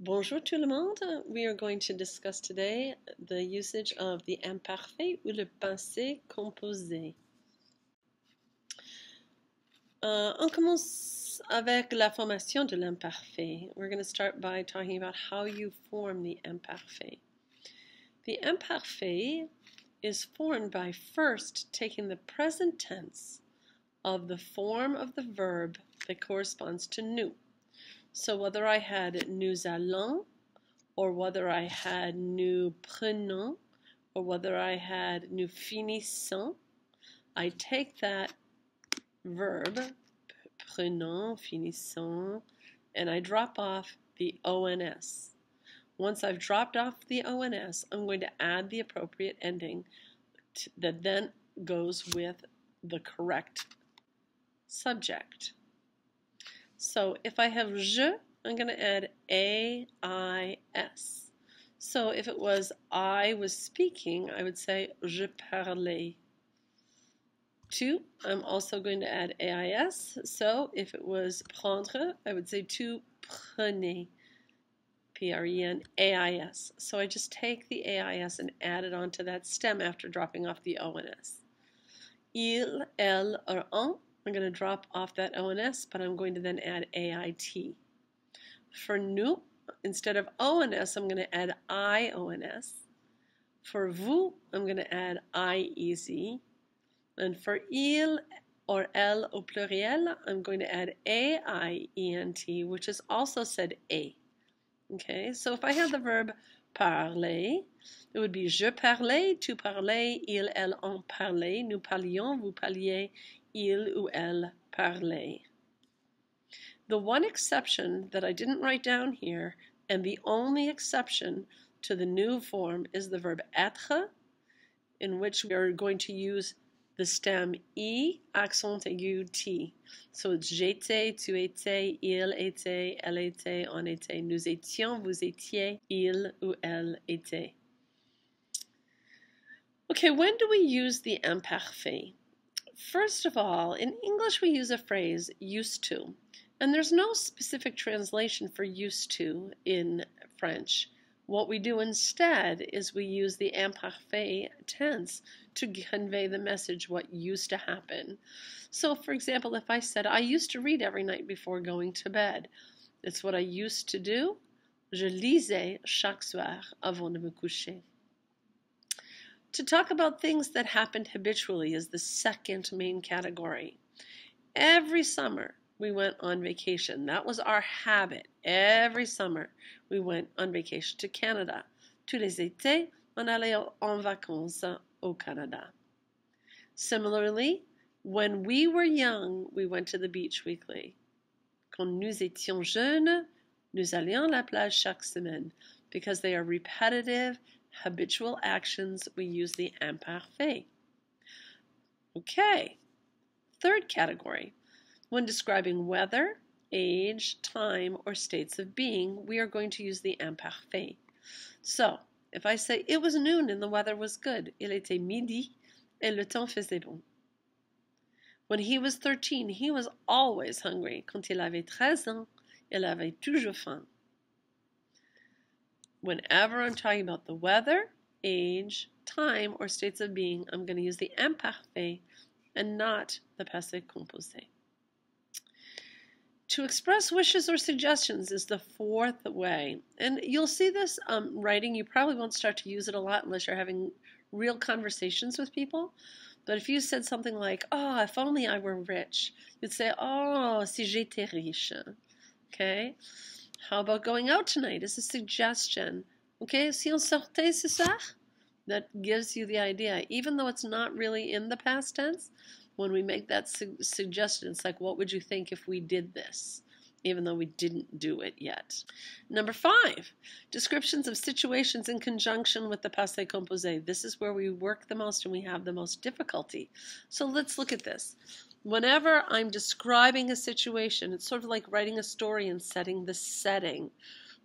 Bonjour tout le monde. We are going to discuss today the usage of the imparfait ou le passé composé. On commence avec la formation de l'imparfait. We're going to start by talking about how you form the imparfait. The imparfait is formed by first taking the present tense of the form of the verb that corresponds to nous. So whether I had nous allons, or whether I had nous prenons, or whether I had nous finissons, I take that verb, prenons, finissons, and I drop off the ONS. Once I've dropped off the ONS, I'm going to add the appropriate ending that then goes with the correct subject. So if I have je, I'm going to add AIS. So if it was I was speaking, I would say je parlais. Tu, I'm also going to add AIS. So if it was prendre, I would say tu prenais. PRENAIS. So I just take the AIS and add it onto that stem after dropping off the ONS. Il, elle, or on, I'm going to drop off that ONS, but I'm going to then add AIT. For nous, instead of ONS, I'm going to add IONS. For vous, I'm going to add IEZ. And for il or elle au pluriel, I'm going to add AIENT, which is also said A. Okay, so if I had the verb parler, it would be je parlais, tu parlais, il, elle, on parlait, nous parlions, vous parliez, il ou elle parlait. The one exception that I didn't write down here, and the only exception to the new form, is the verb être, in which we are going to use the stem I, accent aigu T. So it's j'étais, tu étais, il était, elle était, on était, nous étions, vous étiez, il ou elle était. Okay, when do we use the imparfait? First of all, in English we use a phrase, used to. And there's no specific translation for used to in French. What we do instead is we use the imparfait tense to convey the message what used to happen. So, for example, if I said, I used to read every night before going to bed, it's what I used to do. Je lisais chaque soir avant de me coucher. To talk about things that happened habitually is the second main category. Every summer, we went on vacation. That was our habit. Every summer, we went on vacation to Canada. Tous les étés, on allait en vacances au Canada. Similarly, when we were young, we went to the beach weekly. Quand nous étions jeunes, nous allions à la plage chaque semaine. Because they are repetitive, habitual actions, we use the imparfait. Okay, third category. When describing weather, age, time, or states of being, we are going to use the imparfait. So, if I say, it was noon and the weather was good, il était midi et le temps faisait bon. When he was 13, he was always hungry. Quand il avait 13 ans, il avait toujours faim. Whenever I'm talking about the weather, age, time, or states of being, I'm going to use the imparfait and not the passé composé. To express wishes or suggestions is the fourth way. And you'll see this writing. You probably won't start to use it a lot unless you're having real conversations with people. But if you said something like, oh, if only I were rich, you'd say, oh, si j'étais riche. Okay? How about going out tonight as a suggestion? Okay, si on sortait ce soir? That gives you the idea. Even though it's not really in the past tense, when we make that suggestion, it's like, what would you think if we did this? Even though we didn't do it yet. Number 5, descriptions of situations in conjunction with the passé composé. This is where we work the most and we have the most difficulty. So let's look at this. Whenever I'm describing a situation, it's sort of like writing a story and setting the setting.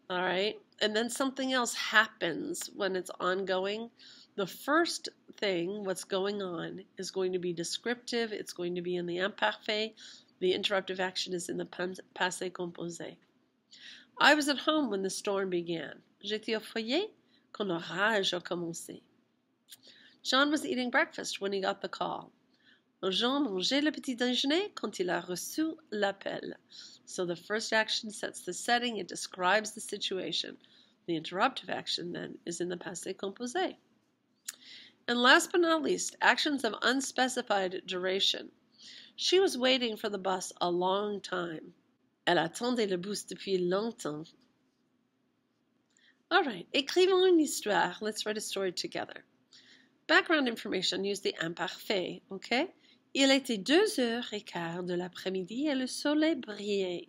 All right? And then something else happens when it's ongoing. The first thing, what's going on, is going to be descriptive. It's going to be in the imparfait. The interruptive action is in the passé composé. I was at home when the storm began. J'étais au foyer quand l'orage a commencé. John was eating breakfast when he got the call. Jean mangeait le petit déjeuner quand il a reçu l'appel. So the first action sets the setting, it describes the situation. The interruptive action then is in the passé composé. And last but not least, actions of unspecified duration. She was waiting for the bus a long time. Elle attendait le bus depuis longtemps. All right, écrivons une histoire. Let's write a story together. Background information, use the imparfait, okay? Il était 2h15 de l'après-midi et le soleil brillait.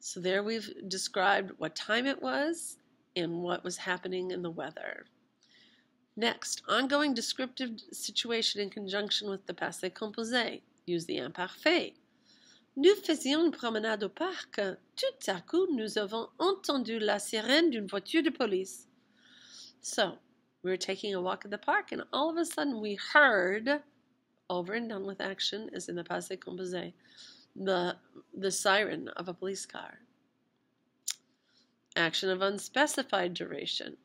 So there we've described what time it was and what was happening in the weather. Next, ongoing descriptive situation in conjunction with the passé composé. Use the imparfait. Nous faisions une promenade au parc. Tout à coup, nous avons entendu la sirène d'une voiture de police. So, we were taking a walk in the park, and all of a sudden we heard, over and done with action, as in the passé composé, the siren of a police car. Action of unspecified duration.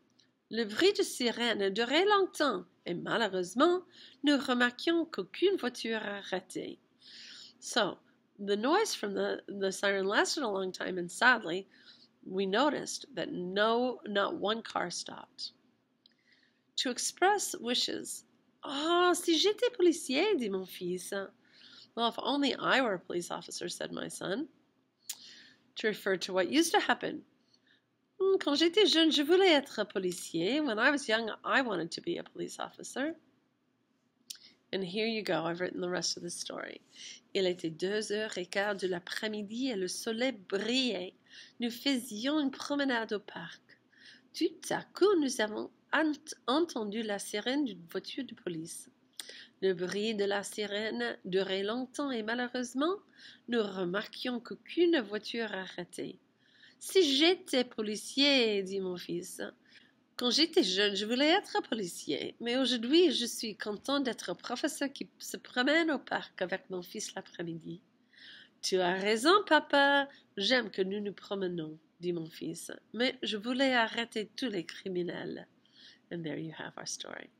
Le bruit de sirène durait longtemps, et malheureusement, nous remarquions qu'aucune voiture arrêtait. So, the noise from the siren lasted a long time, and sadly, we noticed that not one car stopped. To express wishes. Oh, si j'étais policier, dit mon fils. Well, if only I were a police officer, said my son. To refer to what used to happen. Quand j'étais jeune, je voulais être policier. When I was young, I wanted to be a police officer. And here you go, I've written the rest of the story. Il était 2h15 de l'après-midi et le soleil brillait. Nous faisions une promenade au parc. Tout à coup, nous avons entendu la sirène d'une voiture de police. Le bruit de la sirène durait longtemps et malheureusement, nous remarquions qu'aucune voiture arrêtait. Si j'étais policier, dit mon fils. Quand j'étais jeune, je voulais être policier, mais aujourd'hui, je suis content d'être professeur qui se promène au parc avec mon fils l'après-midi. Tu as raison, papa. J'aime que nous nous promenons, dit mon fils, mais je voulais arrêter tous les criminels. And there you have our story.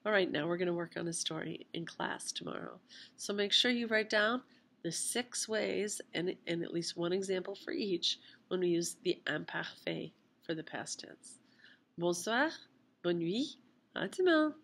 All right, now we're going to work on a story in class tomorrow. So make sure you write down the 6 ways and at least one example for each when we use the imparfait for the past tense. Bonsoir, bonne nuit, à demain.